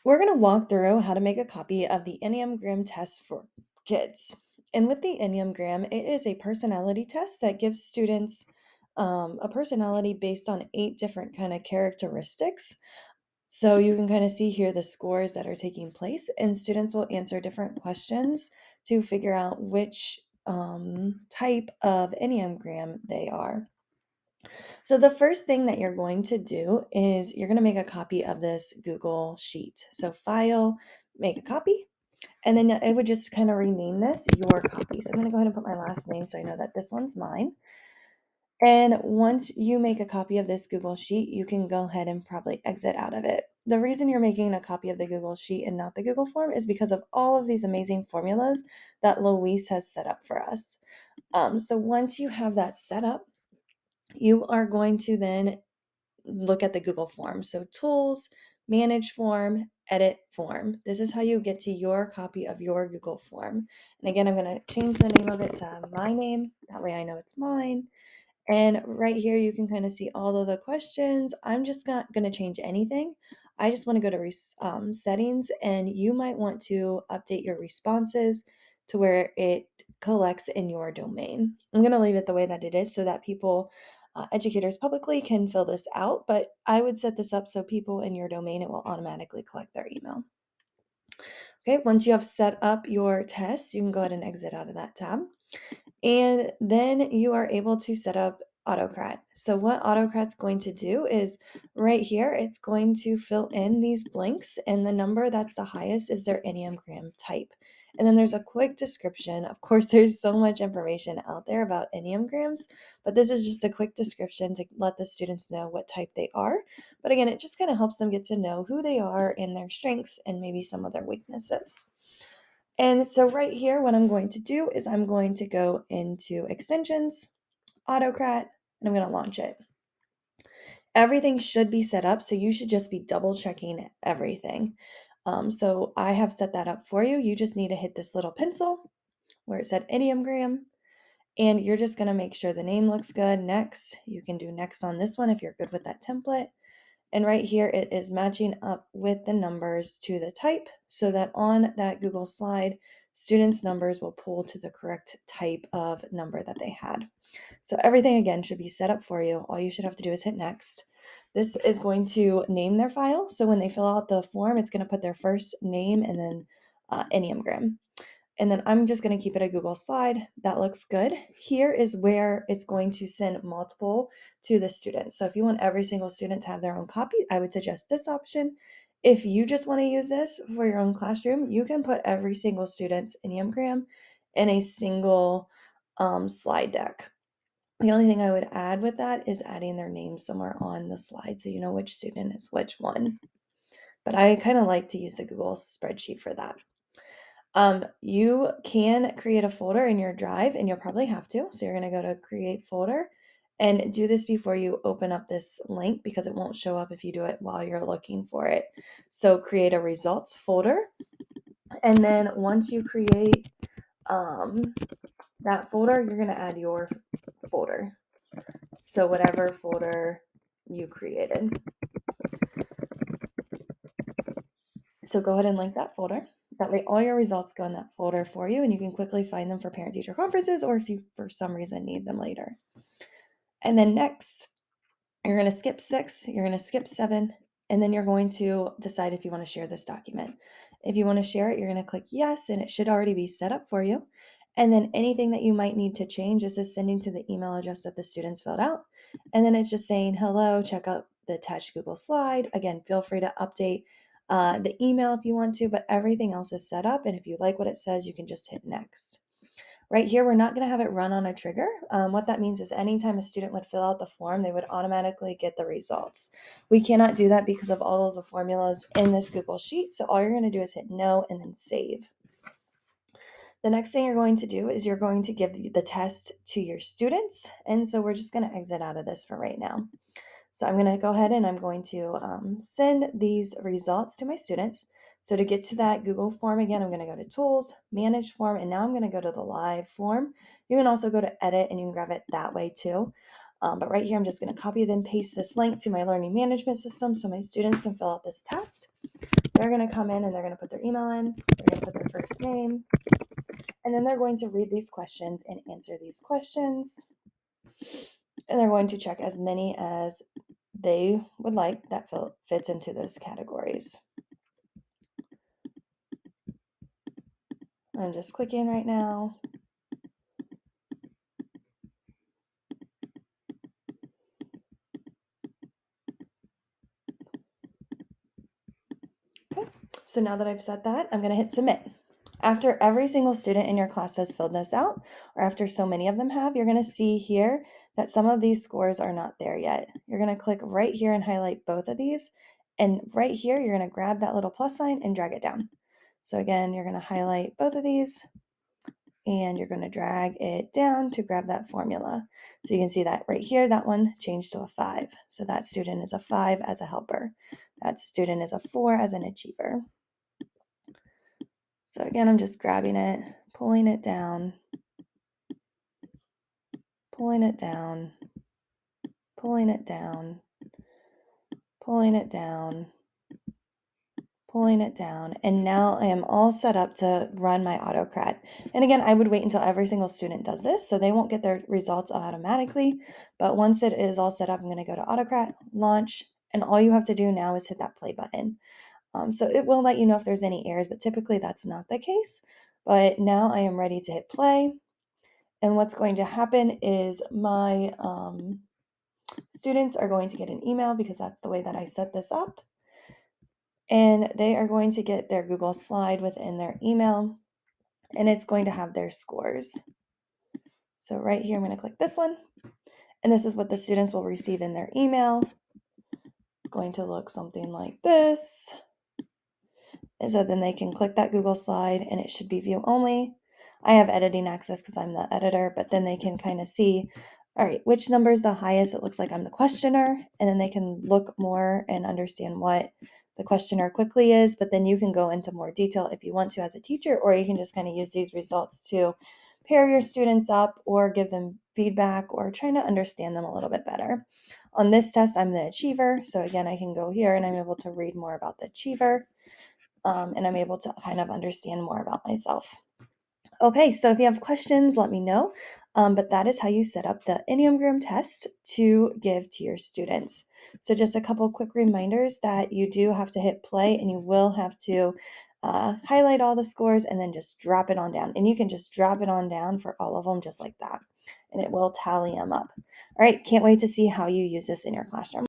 We're going to walk through how to make a copy of the Enneagram test for kids. And with the Enneagram, it is a personality test that gives students a personality based on 8 different kind of characteristics. So you can kind of see here the scores that are taking place, and students will answer different questions to figure out which type of Enneagram they are. So the first thing that you're going to do is you're going to make a copy of this Google Sheet. So file, make a copy, and then it would just kind of rename this your copy. So I'm going to go ahead and put my last name so I know that this one's mine. And once you make a copy of this Google Sheet, you can go ahead and probably exit out of it. The reason you're making a copy of the Google Sheet and not the Google form is because of all of these amazing formulas that Louise has set up for us. So once you have that set up, you are going to then look at the Google form. So tools, manage form, edit form. This is how you get to your copy of your Google form. And again, I'm going to change the name of it to my name. That way I know it's mine. And right here, you can kind of see all of the questions. I'm just not going to change anything. I just want to go to settings, and you might want to update your responses to where it collects in your domain. I'm going to leave it the way that it is so that people, educators publicly, can fill this out, but I would set this up so people in your domain, it will automatically collect their email. Okay, once you have set up your test, you can go ahead and exit out of that tab. And then you are able to set up Autocrat. So what Autocrat's going to do is right here, it's going to fill in these blanks, and the number that's the highest is their Enneagram type. And then there's a quick description. Of course, there's so much information out there about Enneagrams, but this is just a quick description to let the students know what type they are. But again, it just kind of helps them get to know who they are and their strengths and maybe some of their weaknesses. And so right here, what I'm going to do is I'm going to go into extensions, Autocrat, and I'm going to launch it. Everything should be set up, so you should just be double checking everything. So I have set that up for you. You just need to hit this little pencil where it said Enneagram, and you're just going to make sure the name looks good. Next, you can do next on this one if you're good with that template. And right here, it is matching up with the numbers to the type so that on that Google slide, students' numbers will pull to the correct type of number that they had. So everything, again, should be set up for you. All you should have to do is hit next. This is going to name their file. So when they fill out the form, it's going to put their first name and then Enneagram. And then I'm just going to keep it a Google slide. That looks good. Here is where it's going to send multiple to the students. So if you want every single student to have their own copy, I would suggest this option. If you just want to use this for your own classroom, you can put every single student's Enneagram in a single slide deck. The only thing I would add with that is adding their name somewhere on the slide so you know which student is which one. But I kind of like to use the Google spreadsheet for that. You can create a folder in your drive, and you'll probably have to. So you're going to go to create folder and do this before you open up this link because it won't show up if you do it while you're looking for it. So create a results folder. And then once you create that folder, you're going to add your folder. So whatever folder you created. So go ahead and link that folder. That way all your results go in that folder for you, and you can quickly find them for parent-teacher conferences or if you, for some reason, need them later. And then next, you're going to skip 6, you're going to skip 7, and then you're going to decide if you want to share this document. If you want to share it, you're going to click yes, and it should already be set up for you. And then anything that you might need to change, this is sending to the email address that the students filled out. And then it's just saying, hello, check out the attached Google slide. Again, feel free to update the email if you want to, but everything else is set up. And if you like what it says, you can just hit next. Right here, we're not going to have it run on a trigger. What that means is anytime a student would fill out the form, they would automatically get the results. We cannot do that because of all of the formulas in this Google Sheet. So all you're going to do is hit no and then save. The next thing you're going to do is you're going to give the test to your students. And so we're just going to exit out of this for right now. So I'm going to go ahead and I'm going to send these results to my students. So to get to that Google form again, I'm going to go to Tools, Manage Form, and now I'm going to go to the live form. You can also go to Edit and you can grab it that way too. But right here, I'm just going to copy then paste this link to my learning management system so my students can fill out this test. they're going to come in and they're going to put their email in, they're going to put their first name, and then they're going to read these questions and answer these questions. And they're going to check as many as they would like that fits into those categories. I'm just clicking right now. Okay, so now that I've said that, I'm going to hit submit. After every single student in your class has filled this out, or after so many of them have, you're going to see here that some of these scores are not there yet. You're going to click right here and highlight both of these. And right here, you're going to grab that little plus sign and drag it down. So again, you're going to highlight both of these and you're going to drag it down to grab that formula. So you can see that right here, that one changed to a 5. So that student is a 5 as a helper. That student is a 4 as an achiever. So again, I'm just grabbing it, pulling it down, pulling it down, pulling it down, pulling it down, pulling it down, and now I am all set up to run my Autocrat. And again, I would wait until every single student does this, so they won't get their results automatically, but once it is all set up, I'm going to go to Autocrat, launch, and all you have to do now is hit that play button. So it will let you know if there's any errors, but typically that's not the case. But now I am ready to hit play, and what's going to happen is my students are going to get an email because that's the way that I set this up. And they are going to get their Google slide within their email, and it's going to have their scores. So right here, I'm going to click this one, and this is what the students will receive in their email. It's going to look something like this. And so then they can click that Google slide, and it should be view only. I have editing access because I'm the editor, but then they can kind of see, all right, which number is the highest? It looks like I'm the questioner, and then they can look more and understand what the questioner quickly is, but then you can go into more detail if you want to as a teacher, or you can just kind of use these results to pair your students up or give them feedback or trying to understand them a little bit better. On this test, I'm the achiever, so again, I can go here and I'm able to read more about the achiever, and I'm able to kind of understand more about myself. Okay, so if you have questions, let me know. But that is how you set up the Enneagram test to give to your students. So just a couple quick reminders that you do have to hit play and you will have to highlight all the scores and then just drop it on down. And you can just drop it on down for all of them just like that. And it will tally them up. All right, can't wait to see how you use this in your classroom.